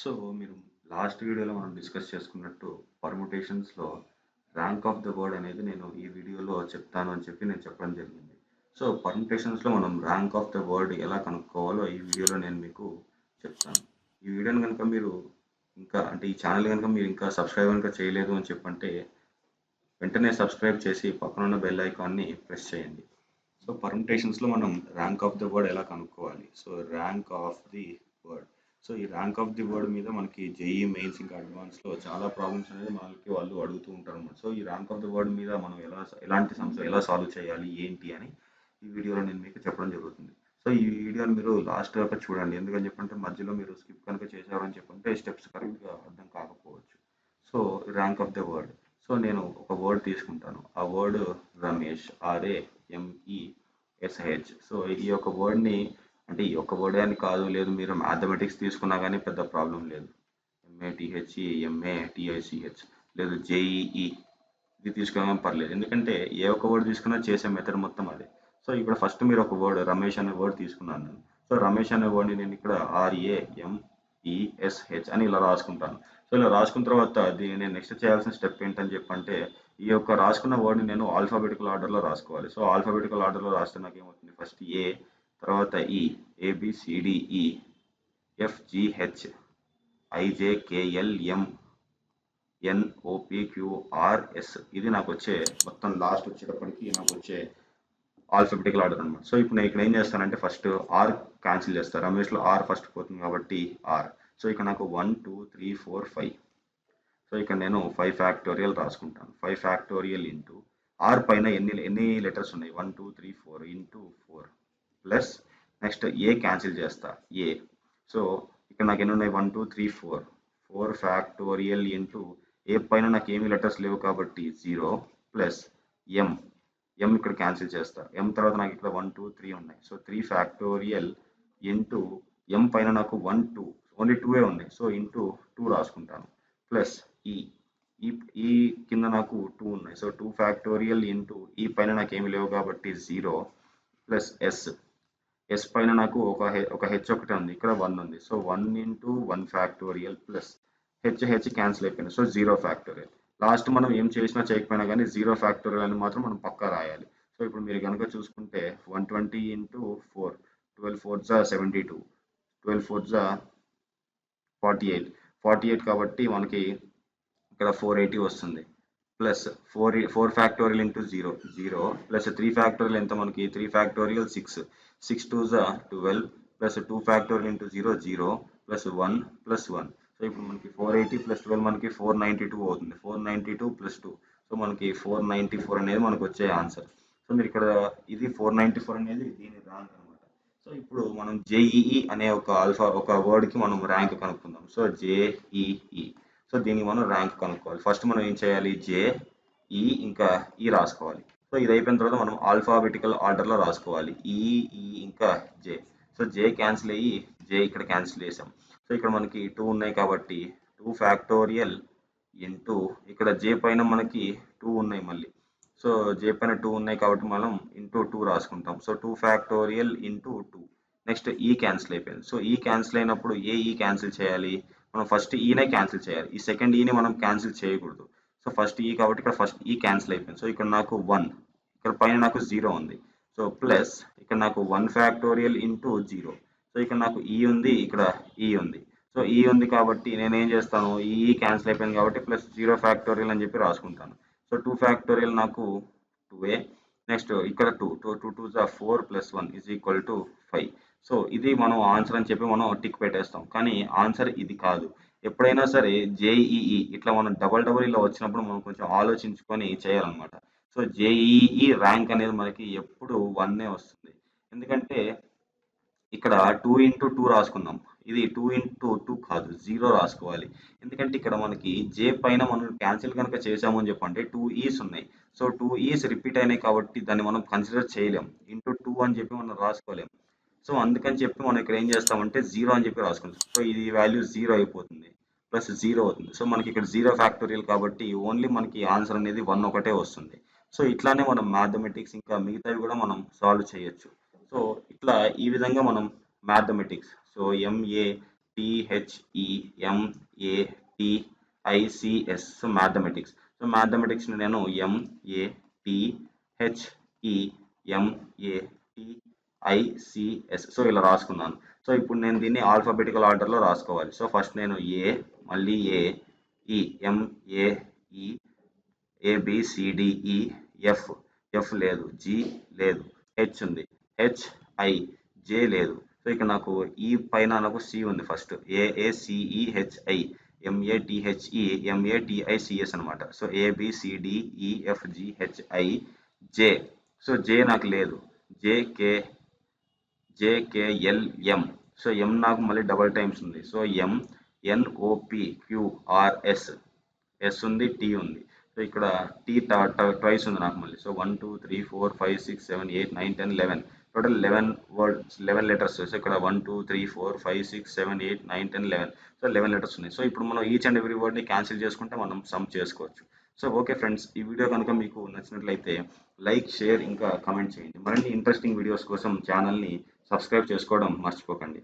So మీరు last వీడియోలో మనం డిస్కస్ చేసుకున్నట్టు పర్ముటేషన్స్లో ర్యాంక్ ఆఫ్ ద వర్డ్ అనేది నేను ఈ వీడియోలో చెప్తాను అని చెప్పి నేను చెప్పడం జరిగింది. సో పర్ముటేషన్స్లో మనం ర్యాంక్ ఆఫ్ ద వర్డ్ ఎలా కనుక్కోవాలో ఈ వీడియోలో నేను మీకు చెప్తాను. ఈ వీడియోని కనుక మీరు ఈ ఛానల్ కనుక మీరు ఇంకా సబ్స్క్రైబ్ కనుక చేయలేదు అని చెప్పంటే వెంటనే సబ్స్క్రైబ్ చేసి పక్కన ఉన్న బెల్ ఐకాన్ని ప్రెస్ చేయండి. సో పర్ముటేషన్స్లో మనం ర్యాంక్ ఆఫ్ ద వర్డ్ ఎలా కనుక్కోవాలి. So rank of the word. So ఈ ర్యాంక్ ఆఫ్ ది వర్డ్ మీద మనకి జేఈ మెయిన్స్ ఇంకా అడ్వాన్స్లో చాలా ప్రాబ్లమ్స్ అనేది మనకి వాళ్ళు అడుగుతూ ఉంటారు అన్నమాట. సో ఈ ర్యాంక్ ఆఫ్ ది వర్డ్ మీద మనం ఎలాంటి సమస్య ఎలా సాల్వ్ చేయాలి ఏంటి అని ఈ వీడియోలో నేను మీకు చెప్పడం జరుగుతుంది. సో ఈ వీడియోని మీరు లాస్ట్ దాకా చూడండి. ఎందుకని చెప్పంటే మధ్యలో మీరు స్కిప్ కనుక చేశారని చెప్పంటే స్టెప్స్ కరెక్ట్గా అర్థం కాకపోవచ్చు. So rank of the word. So నేను ఒక వర్డ్ తీసుకుంటాను. ఆ వర్డ్ రమేష్, RAMESH. సో ఈ యొక్క వర్డ్ని అంటే ఈ ఒక్క వర్డ్ అని కాదు, లేదు మీరు మ్యాథమెటిక్స్ తీసుకున్నా కానీ పెద్ద ప్రాబ్లం లేదు. MATHE, MATICH, లేదు JEE ఇది తీసుకున్నా పర్లేదు. ఎందుకంటే ఏ ఒక్క వర్డ్ తీసుకున్నా చేసే మెథడ్ మొత్తం అదే. సో ఇక్కడ ఫస్ట్ మీరు ఒక వర్డ్ రమేష్ అనే వర్డ్ తీసుకున్నాను నేను. సో రమేష్ అనే వర్డ్ని నేను ఇక్కడ RAMESH అని ఇలా రాసుకుంటాను. సో ఇలా రాసుకున్న తర్వాత దీన్ని నేను నెక్స్ట్ చేయాల్సిన స్టెప్ ఏంటని చెప్పంటే ఈ యొక్క రాసుకున్న వర్డ్ని నేను ఆల్ఫాబెటికల్ ఆర్డర్లో రాసుకోవాలి. సో ఆల్ఫాబెటికల్ ఆర్డర్లో రాస్తే నాకు ఏమవుతుంది, ఫస్ట్ A, తర్వాత E, ABCDE, FGH, IJKLM, NOPQRS. ఇది నాకు వచ్చే మొత్తం లాస్ట్ వచ్చేటప్పటికి నాకు వచ్చే ఆల్ఫాబెటికల్ ఆర్డర్ అనమాట. సో ఇప్పుడు నేను ఇక్కడ ఏం చేస్తానంటే ఫస్ట్ ఆర్ క్యాన్సిల్ చేస్తాను. రమేష్లో ఆర్ ఫస్ట్ పోతుంది కాబట్టి ఆర్. సో ఇక్కడ నాకు 1 2 3 4 5. సో ఇక్కడ నేను 5 ఫ్యాక్టోరియల్ రాసుకుంటాను. 5 ఫ్యాక్టోరియల్ ఇంటూ ఆర్ పైన ఎన్ని లెటర్స్ ఉన్నాయి, 1 2 3 4 ఇంటూ 4 ప్లస్ నెక్స్ట్ ఏ క్యాన్సిల్ చేస్తా ఏ. సో ఇక్కడ నాకు ఎన్ని ఉన్నాయి, 1 2 3 4 4 ఫ్యాక్టోరియల్ ఇంటూ ఏ పైన నాకు ఏమి లెటర్స్ లేవు కాబట్టి 0 ప్లస్ ఎం ఇక్కడ క్యాన్సిల్ చేస్తా. ఎం తర్వాత నాకు ఇక్కడ 1 2 3 ఉన్నాయి. సో 3 ఫ్యాక్టోరియల్ ఇంటూ ఎం పైన నాకు 1 2 ఓన్లీ 2 ఉన్నాయి. సో ఇంటూ 2 రాసుకుంటాను ప్లస్ ఈ కింద నాకు 2 ఉన్నాయి. సో 2 ఫ్యాక్టోరియల్ ఇంటూ ఈ పైన నాకు ఏమి లేవు కాబట్టి 0 ప్లస్ ఎస్ పైన నాకు ఒక హెచ్ ఒకటి ఉంది, ఇక్కడ 1 ఉంది. So 1 into 1 factorial plus H cancel అయిపోయింది. So 0 factorial. లాస్ట్ మనం ఏం చేసినా చేయకపోయినా కానీ 0 ఫ్యాక్టోరియల్ అని మాత్రం మనం పక్కా రాయాలి. సో ఇప్పుడు మీరు కనుక చూసుకుంటే 120 ఇంటూ 4, 12 4 72, 12 4 48 కాబట్టి మనకి ఇక్కడ 480 వస్తుంది. Plus 4 factorial into 0 plus 3 factorial ఎంత మనకి, 3 factorial 6 2 12 plus 2 factorial into 0 plus 1 plus 1. So ఇప్పుడు మనకి 480 ప్లస్ 12 మనకి 492 అవుతుంది. 492 ప్లస్ 2, సో మనకి 494 అనేది మనకు వచ్చే ఆన్సర్. సో మీరు ఇక్కడ ఇది 494 అనేది దీని ర్యాంక్ అనమాట. సో ఇప్పుడు మనం JEE అనే ఒక వర్డ్కి మనం ర్యాంక్ కనుక్కుందాం. So JEE. సో దీనికి మనం ర్యాంక్ కనుక్కోవాలి. ఫస్ట్ మనం ఏం చేయాలి, JE ఇంకా E రాసుకోవాలి. సో ఇది అయిపోయిన తర్వాత మనం ఆల్ఫాబెటికల్ ఆర్డర్లో రాసుకోవాలి. E ఇంకా J. సో J క్యాన్సిల్ అయ్యి J ఇక్కడ క్యాన్సిల్ చేసాం. సో ఇక్కడ మనకి 2 ఉన్నాయి కాబట్టి 2 ఫ్యాక్టోరియల్ ఇంటూ ఇక్కడ J పైన మనకి 2 ఉన్నాయి మళ్ళీ. సో J పైన 2 ఉన్నాయి కాబట్టి మనం ఇంటూ 2 రాసుకుంటాం. So 2 factorial into 2. Next E cancel అయిపోయింది. సో E క్యాన్సిల్ అయినప్పుడు E క్యాన్సిల్ చేయాలి. మనం ఫస్ట్ ఈనే క్యాన్సిల్ చేయాలి. ఈ సెకండ్ ఈని మనం క్యాన్సిల్ చేయకూడదు. సో ఫస్ట్ ఈ కాబట్టి ఇక్కడ ఫస్ట్ ఈ క్యాన్సిల్ అయిపోయింది. సో ఇక్కడ నాకు 1, ఇక్కడ పైన నాకు 0 ఉంది. సో ప్లస్ ఇక్కడ నాకు 1 ఫ్యాక్టోరియల్ ఇంటూ 0. సో ఇక్కడ నాకు ఈ ఉంది, ఇక్కడ ఈ ఉంది. సో ఈ ఉంది కాబట్టి నేను ఏం చేస్తాను, ఈ క్యాన్సిల్ అయిపోయింది కాబట్టి ప్లస్ 0 ఫ్యాక్టోరియల్ అని చెప్పి రాసుకుంటాను. సో 2 ఫ్యాక్టోరియల్ నాకు 2a. నెక్స్ట్ ఇక్కడ 2 2 4 plus 1 is equal to 5. So ఇది మనం ఆన్సర్ అని చెప్పి మనం టిక్ పెట్టేస్తాం. కానీ ఆన్సర్ ఇది కాదు. ఎప్పుడైనా సరే JEE ఇట్లా మనం డబల్ ఇలా వచ్చినప్పుడు మనం కొంచెం ఆలోచించుకొని చేయాలన్నమాట. సో JEE ర్యాంక్ అనేది మనకి ఎప్పుడు 1 వస్తుంది. ఎందుకంటే ఇక్కడ 2 ఇంటూ 2 రాసుకుందాం. ఇది 2 ఇంటూ 2 కాదు, 0 రాసుకోవాలి. ఎందుకంటే ఇక్కడ మనకి J పైన మనం క్యాన్సిల్ కనుక చేసాము అని చెప్పంటే 2 ఈస్ ఉన్నాయి. సో 2 ఈస్ రిపీట్ అయినాయి కాబట్టి దాన్ని మనం కన్సిడర్ చేయలేం. ఇంటూ 2 అని చెప్పి మనం రాసుకోలేం. సో అందుకని చెప్పి మనం ఇక్కడ ఏం చేస్తామంటే 0 అని చెప్పి రాసుకుంటాం. సో ఇది వాల్యూ 0 అయిపోతుంది, ప్లస్ 0 అవుతుంది. సో మనకి ఇక్కడ 0 ఫ్యాక్టోరియల్ కాబట్టి ఓన్లీ మనకి ఆన్సర్ అనేది 1 ఒకటే వస్తుంది. సో ఇట్లానే మనం మ్యాథమెటిక్స్ ఇంకా మిగతావి కూడా మనం సాల్వ్ చేయొచ్చు. సో ఇట్లా ఈ విధంగా మనం mathematics, so MATHEMATICS MATHEMATICS. So mathematics. So మ్యాథమెటిక్స్ని నేను MATHEMATICS సో ఇలా రాసుకున్నాను. సో ఇప్పుడు నేను దీన్ని ఆల్ఫాబెటికల్ ఆర్డర్లో రాసుకోవాలి. సో ఫస్ట్ నేను మళ్ళీ ABCDEF లేదు, G లేదు, H ఉంది, HIJ లేదు. సో ఇక్కడ నాకు ఈ పైన నాకు C ఉంది. ఫస్ట్ AACEHI MATHEMATICS అనమాట. So ABCDEFGHIJ. సో J నాకు లేదు, JKLM. సో M నాకు మళ్ళీ డబల్ టైమ్స్ ఉంది. సో MNOPQRS ఉంది, T ఉంది. సో ఇక్కడ T ట్వైస్ ఉంది నాకు మళ్ళీ. So 1 2 3 4 5 6 7 8 9 10 11 total 11 letters. సో ఇక్కడ 1 2 3 4 5 6 7 8 9 10 11. సో 11 లెటర్స్ ఉన్నాయి. సో ఇప్పుడు మనం ఈచ్ అండ్ ఎవ్రీ వర్డ్ని క్యాన్సిల్ చేసుకుంటే మనం సమ్ చేసుకోవచ్చు. సో ఓకే ఫ్రెండ్స్, ఈ వీడియో కనుక మీకు నచ్చినట్లయితే లైక్, షేర్ ఇంకా కామెంట్ చేయండి. మరిన్ని ఇంట్రెస్టింగ్ వీడియోస్ కోసం ఛానల్ని సబ్స్క్రైబ్ చేసుకోవడం మర్చిపోకండి.